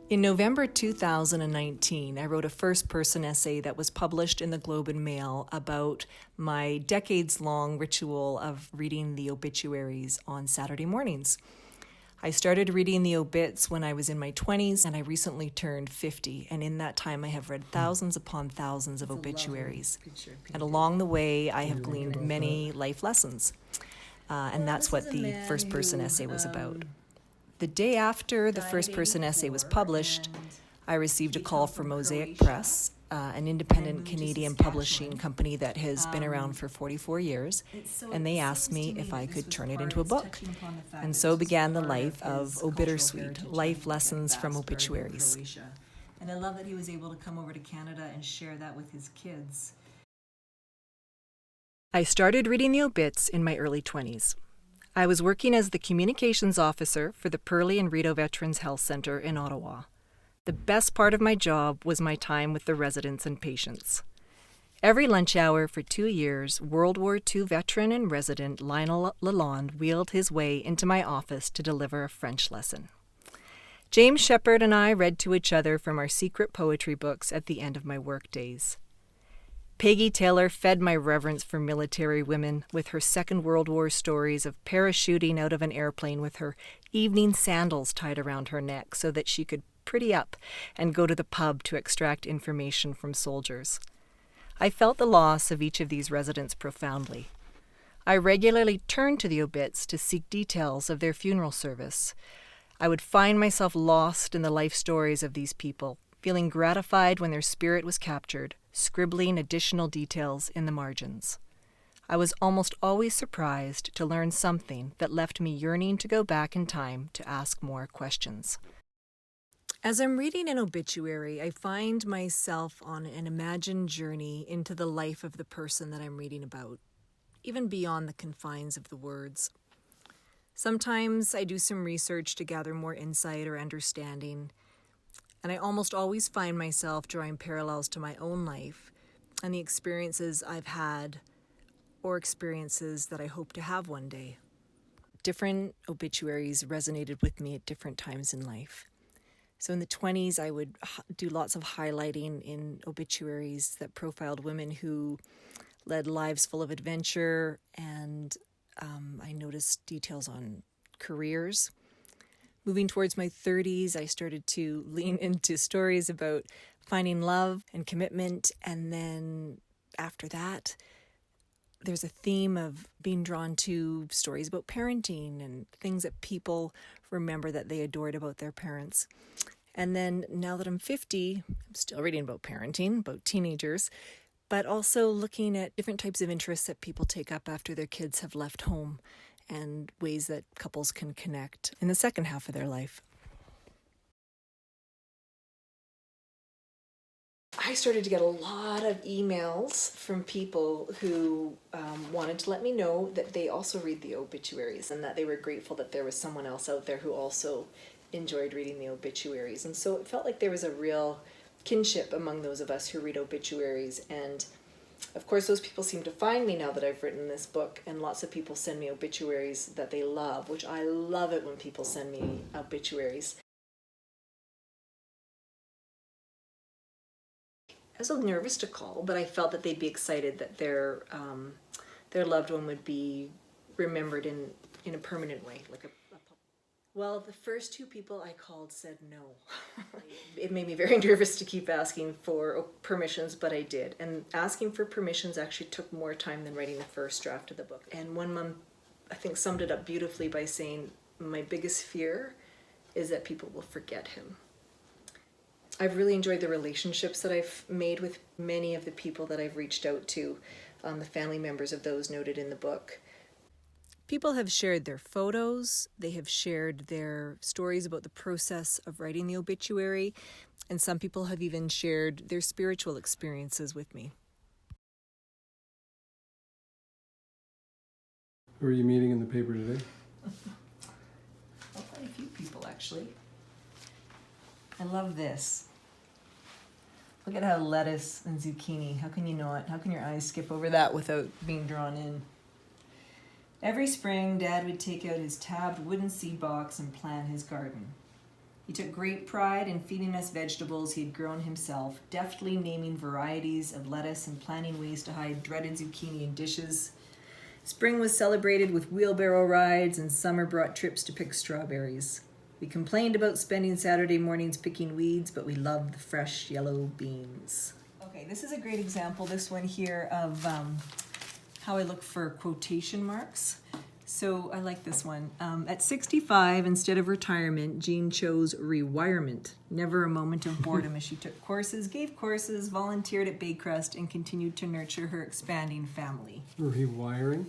In November 2019, I wrote a first-person essay that was published in the Globe and Mail about my decades-long ritual of reading the obituaries on Saturday mornings. I started reading the obits when I was in my 20s, and I recently turned 50, and in that time I have read thousands upon thousands of obituaries. And along the way, I have gleaned many life lessons. And that's what the first-person essay was about. The day after the first-person essay was published, I received a call from Mosaic Press, an independent Canadian publishing company that has been around for 44 years, and they asked me if I could turn it into a book. And so began the life of Obittersweet, Life Lessons from Obituaries. And I love that he was able to come over to Canada and share that with his kids. I started reading the obits in my early 20s. I was working as the communications officer for the Pearlie and Rideau Veterans Health Centre in Ottawa. The best part of my job was my time with the residents and patients. Every lunch hour for 2 years, World War II veteran and resident Lionel Lalonde wheeled his way into my office to deliver a French lesson. James Shepherd and I read to each other from our secret poetry books at the end of my work days. Peggy Taylor fed my reverence for military women with her Second World War stories of parachuting out of an airplane with her evening sandals tied around her neck so that she could pretty up and go to the pub to extract information from soldiers. I felt the loss of each of these residents profoundly. I regularly turned to the obits to seek details of their funeral service. I would find myself lost in the life stories of these people, feeling gratified when their spirit was captured, scribbling additional details in the margins. I was almost always surprised to learn something that left me yearning to go back in time to ask more questions. As I'm reading an obituary, I find myself on an imagined journey into the life of the person that I'm reading about, even beyond the confines of the words. Sometimes I do some research to gather more insight or understanding, and I almost always find myself drawing parallels to my own life and the experiences I've had or experiences that I hope to have one day. Different obituaries resonated with me at different times in life. So in the 20s, I would do lots of highlighting in obituaries that profiled women who led lives full of adventure, and I noticed details on careers. Moving towards my 30s, I started to lean into stories about finding love and commitment, and then after that, there's a theme of being drawn to stories about parenting and things that people remember that they adored about their parents. And then now that I'm 50, I'm still reading about parenting, about teenagers, but also looking at different types of interests that people take up after their kids have left home and ways that couples can connect in the second half of their life. I started to get a lot of emails from people who wanted to let me know that they also read the obituaries and that they were grateful that there was someone else out there who also enjoyed reading the obituaries. And so it felt like there was a real kinship among those of us who read obituaries. And of course, those people seem to find me now that I've written this book, and lots of people send me obituaries that they love, which I love it when people send me obituaries. I was a little nervous to call, but I felt that they'd be excited that their loved one would be remembered in a permanent way. Well, the first 2 people I called said no. It made me very nervous to keep asking for permissions, but I did. And asking for permissions actually took more time than writing the first draft of the book. And one mom, I think, summed it up beautifully by saying, my biggest fear is that people will forget him. I've really enjoyed the relationships that I've made with many of the people that I've reached out to, the family members of those noted in the book. People have shared their photos, they have shared their stories about the process of writing the obituary, and some people have even shared their spiritual experiences with me. Who are you meeting in the paper today? Quite a few people, actually. I love this. Look at how lettuce and zucchini, how can you not? How can your eyes skip over that without being drawn in? Every spring, Dad would take out his tabbed wooden seed box and plant his garden. He took great pride in feeding us vegetables he had grown himself, deftly naming varieties of lettuce and planning ways to hide dreaded zucchini in dishes. Spring was celebrated with wheelbarrow rides, and summer brought trips to pick strawberries. We complained about spending Saturday mornings picking weeds, but we loved the fresh yellow beans. Okay, this is a great example, this one here, of how I look for quotation marks. So I like this one. At 65, instead of retirement, Jean chose rewirement. Never a moment of boredom as she took courses, gave courses, volunteered at Baycrest, and continued to nurture her expanding family. Rewiring?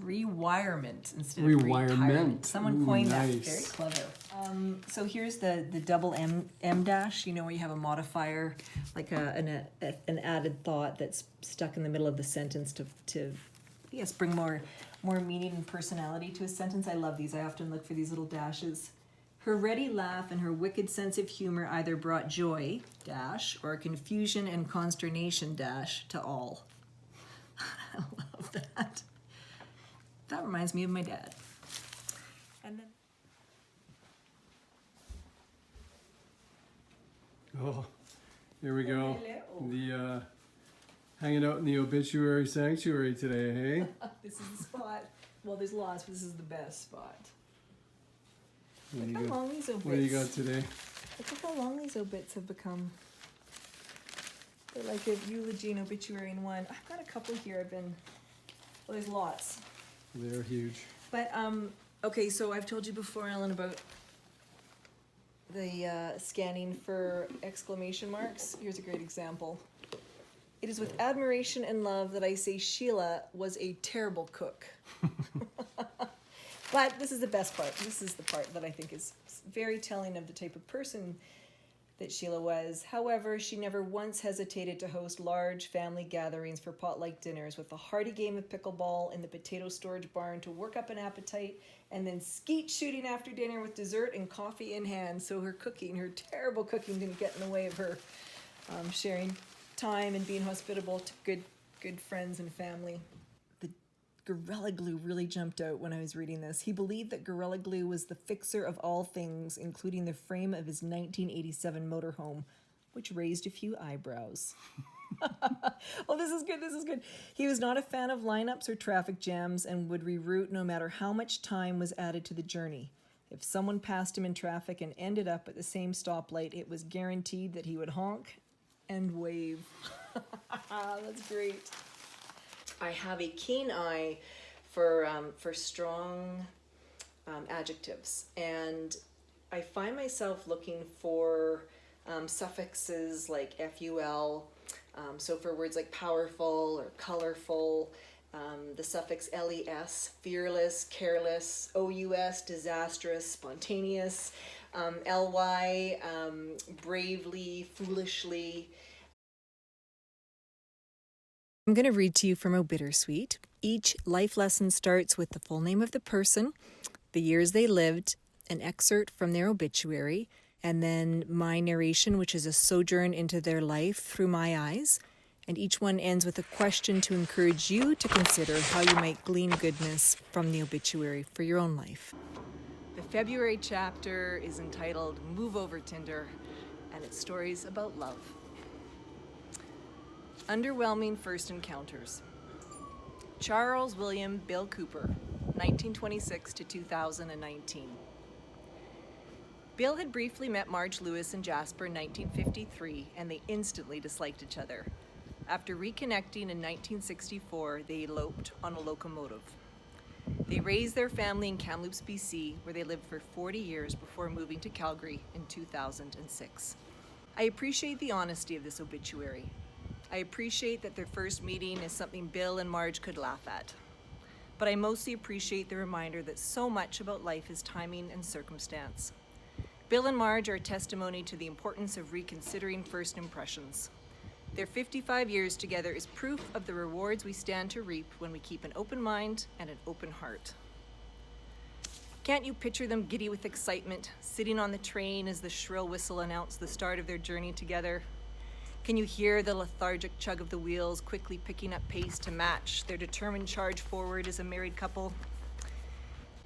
Rewirement instead Rewirement. of retirement. Someone coined that. Nice. Very clever. So here's the double M dash, where you have a modifier, like an added thought that's stuck in the middle of the sentence to yes, bring more meaning and personality to a sentence. I love these. I often look for these little dashes. Her ready laugh and her wicked sense of humor either brought joy, dash, or confusion and consternation, dash, to all. I love that. That reminds me of my dad. And then... Oh, here we go. Hello. The hanging out in the obituary sanctuary today, hey? This is the spot. Well, there's lots, but this is the best spot. What do Look you how got? long these obits. What do you got today? Look at how long these obits have become. They're like a eulogy and obituary in one. I've got a couple here. Well, there's lots. They're huge. But, okay, so I've told you before, Ellen, about the scanning for exclamation marks. Here's a great example. It is with admiration and love that I say Sheila was a terrible cook. But this is the best part. This is the part that I think is very telling of the type of person that Sheila was. However, she never once hesitated to host large family gatherings for potluck dinners with a hearty game of pickleball in the potato storage barn to work up an appetite, and then skeet shooting after dinner with dessert and coffee in hand. So her terrible cooking, didn't get in the way of her sharing time and being hospitable to good friends and family. The Gorilla Glue really jumped out when I was reading this. He believed that Gorilla Glue was the fixer of all things, including the frame of his 1987 motorhome, which raised a few eyebrows. Oh, this is good. He was not a fan of lineups or traffic jams and would reroute no matter how much time was added to the journey. If someone passed him in traffic and ended up at the same stoplight, it was guaranteed that he would honk and wave. That's great. I have a keen eye for strong adjectives, and I find myself looking for suffixes like ful, so for words like powerful or colorful, the suffix les, fearless, careless, ous, disastrous, spontaneous, ly, bravely, foolishly. I'm going to read to you from Obittersweet. Each life lesson starts with the full name of the person, the years they lived, an excerpt from their obituary, and then my narration, which is a sojourn into their life through my eyes. And each one ends with a question to encourage you to consider how you might glean goodness from the obituary for your own life. The February chapter is entitled Move Over Tinder, and it's stories about love. Underwhelming first encounters. Charles William Bill Cooper, 1926 to 2019. Bill had briefly met Marge Lewis in Jasper in 1953, and they instantly disliked each other. After reconnecting in 1964, they eloped on a locomotive. They raised their family in Kamloops, BC, where they lived for 40 years before moving to Calgary in 2006. I appreciate the honesty of this obituary. I appreciate that their first meeting is something Bill and Marge could laugh at. But I mostly appreciate the reminder that so much about life is timing and circumstance. Bill and Marge are a testimony to the importance of reconsidering first impressions. Their 55 years together is proof of the rewards we stand to reap when we keep an open mind and an open heart. Can't you picture them giddy with excitement, sitting on the train as the shrill whistle announced the start of their journey together? Can you hear the lethargic chug of the wheels quickly picking up pace to match their determined charge forward as a married couple?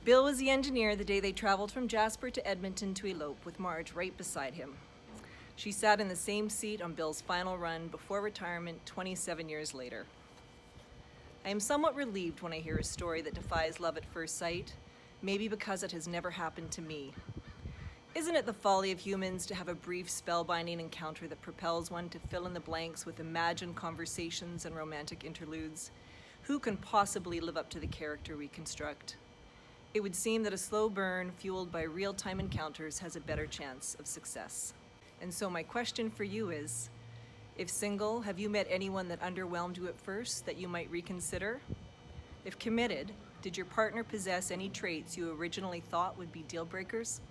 Bill was the engineer the day they traveled from Jasper to Edmonton to elope, with Marge right beside him. She sat in the same seat on Bill's final run before retirement 27 years later. I am somewhat relieved when I hear a story that defies love at first sight, maybe because it has never happened to me. Isn't it the folly of humans to have a brief spellbinding encounter that propels one to fill in the blanks with imagined conversations and romantic interludes? Who can possibly live up to the character we construct? It would seem that a slow burn fueled by real-time encounters has a better chance of success. And so my question for you is, if single, have you met anyone that underwhelmed you at first that you might reconsider? If committed, did your partner possess any traits you originally thought would be deal breakers?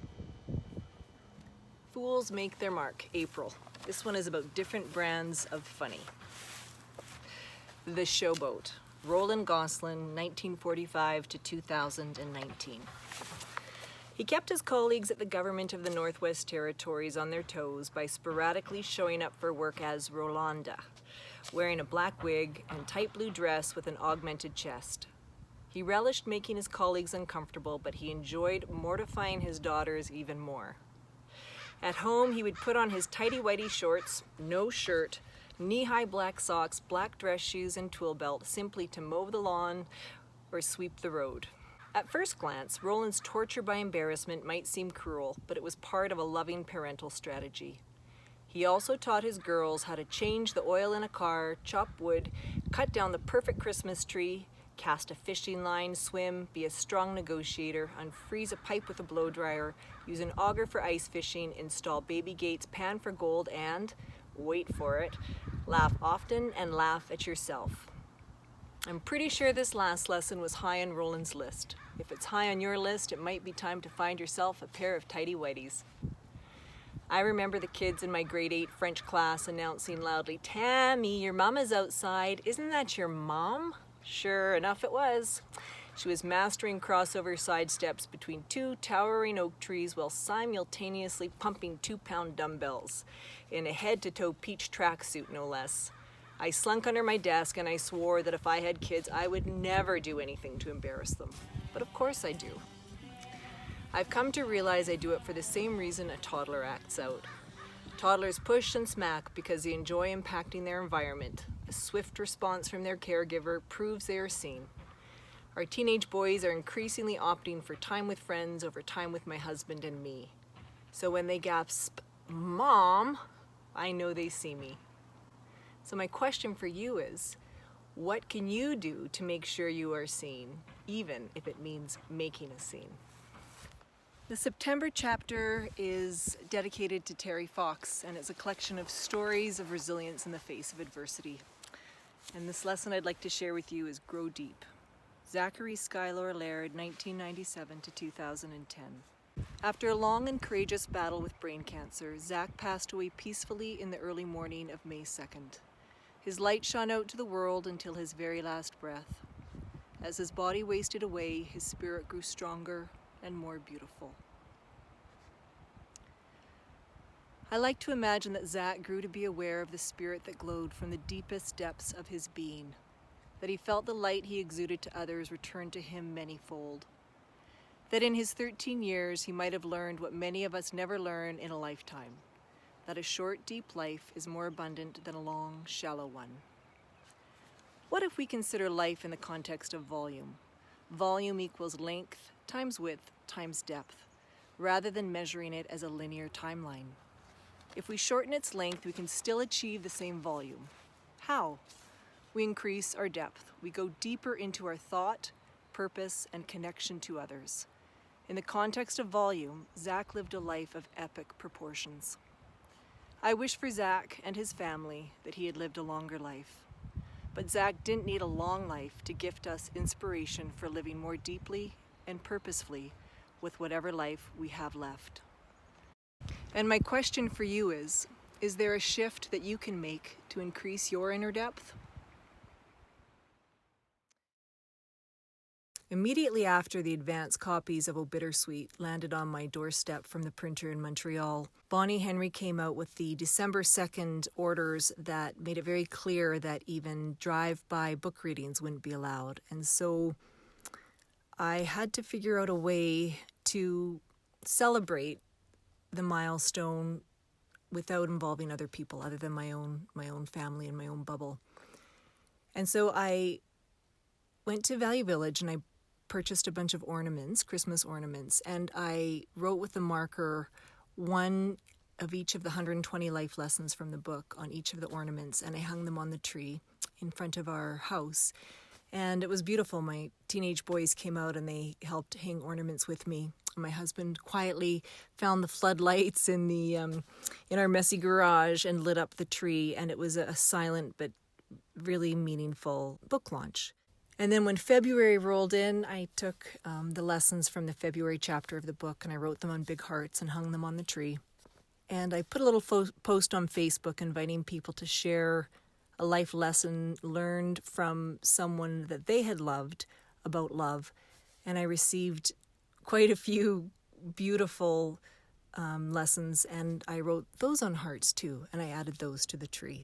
Fools make their mark, April. This one is about different brands of funny. The Showboat, Roland Gosselin, 1945 to 2019. He kept his colleagues at the government of the Northwest Territories on their toes by sporadically showing up for work as Rolanda, wearing a black wig and tight blue dress with an augmented chest. He relished making his colleagues uncomfortable, but he enjoyed mortifying his daughters even more. At home, he would put on his tighty-whitey shorts, no shirt, knee-high black socks, black dress shoes, and twill belt, simply to mow the lawn or sweep the road. At first glance, Roland's torture by embarrassment might seem cruel, but it was part of a loving parental strategy. He also taught his girls how to change the oil in a car, chop wood, cut down the perfect Christmas tree, cast a fishing line, swim, be a strong negotiator, unfreeze a pipe with a blow dryer, use an auger for ice fishing, install baby gates, pan for gold, and, wait for it, laugh often and laugh at yourself. I'm pretty sure this last lesson was high on Roland's list. If it's high on your list, it might be time to find yourself a pair of tighty-whities. I remember the kids in my grade 8 French class announcing loudly, "Tammy, your mama's outside. Isn't that your mom?" Sure enough it was. She was mastering crossover side steps between two towering oak trees while simultaneously pumping 2-pound dumbbells in a head-to-toe peach tracksuit, no less. I slunk under my desk and I swore that if I had kids, I would never do anything to embarrass them. But of course I do. I've come to realize I do it for the same reason a toddler acts out. Toddlers push and smack because they enjoy impacting their environment. A swift response from their caregiver proves they are seen. Our teenage boys are increasingly opting for time with friends over time with my husband and me. So when they gasp, "Mom," I know they see me. So my question for you is, what can you do to make sure you are seen, even if it means making a scene? The September chapter is dedicated to Terry Fox, and it's a collection of stories of resilience in the face of adversity. And this lesson I'd like to share with you is Grow Deep. Zachary Schuyler Laird, 1997 to 2010. After a long and courageous battle with brain cancer, Zach passed away peacefully in the early morning of May 2nd. His light shone out to the world until his very last breath. As his body wasted away, his spirit grew stronger and more beautiful. I like to imagine that Zach grew to be aware of the spirit that glowed from the deepest depths of his being, that he felt the light he exuded to others return to him manyfold, that in his 13 years he might have learned what many of us never learn in a lifetime, that a short, deep life is more abundant than a long, shallow one. What if we consider life in the context of volume? Volume equals length times width times depth, rather than measuring it as a linear timeline. If we shorten its length, we can still achieve the same volume. How? We increase our depth. We go deeper into our thought, purpose, and connection to others. In the context of volume, Zach lived a life of epic proportions. I wish for Zach and his family that he had lived a longer life. But Zach didn't need a long life to gift us inspiration for living more deeply and purposefully with whatever life we have left. And my question for you is there a shift that you can make to increase your inner depth? Immediately after the advance copies of Obittersweet landed on my doorstep from the printer in Montreal, Bonnie Henry came out with the December 2nd orders that made it very clear that even drive-by book readings wouldn't be allowed. And so I had to figure out a way to celebrate the milestone without involving other people other than my own family and my own bubble. And so I went to Value Village and I purchased a bunch of ornaments, Christmas ornaments, and I wrote with a marker one of each of the 120 life lessons from the book on each of the ornaments, and I hung them on the tree in front of our house. And it was beautiful. My teenage boys came out and they helped hang ornaments with me. My husband quietly found the floodlights in our messy garage and lit up the tree, and it was a silent but really meaningful book launch. And then when February rolled in, I took the lessons from the February chapter of the book and I wrote them on big hearts and hung them on the tree. And I put a little post on Facebook inviting people to share a life lesson learned from someone that they had loved about love. And I received quite a few beautiful lessons, and I wrote those on hearts too, and I added those to the tree.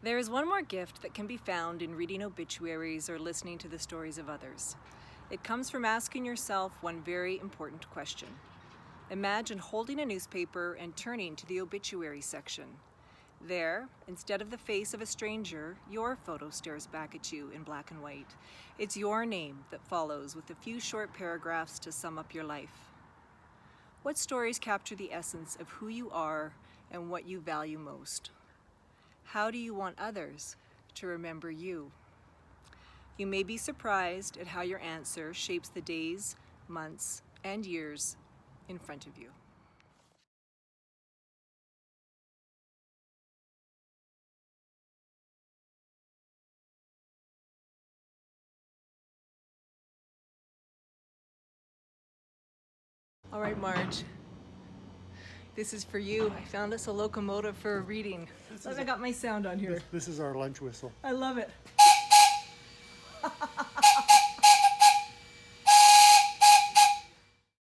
There is one more gift that can be found in reading obituaries or listening to the stories of others. It comes from asking yourself one very important question. Imagine holding a newspaper and turning to the obituary section. There, instead of the face of a stranger, your photo stares back at you in black and white. It's your name that follows with a few short paragraphs to sum up your life. What stories capture the essence of who you are and what you value most? How do you want others to remember you? You may be surprised at how your answer shapes the days, months, and years in front of you. All right, Marge. This is for you. I found us a locomotive for a reading. I got my sound on here. This is our lunch whistle. I love it.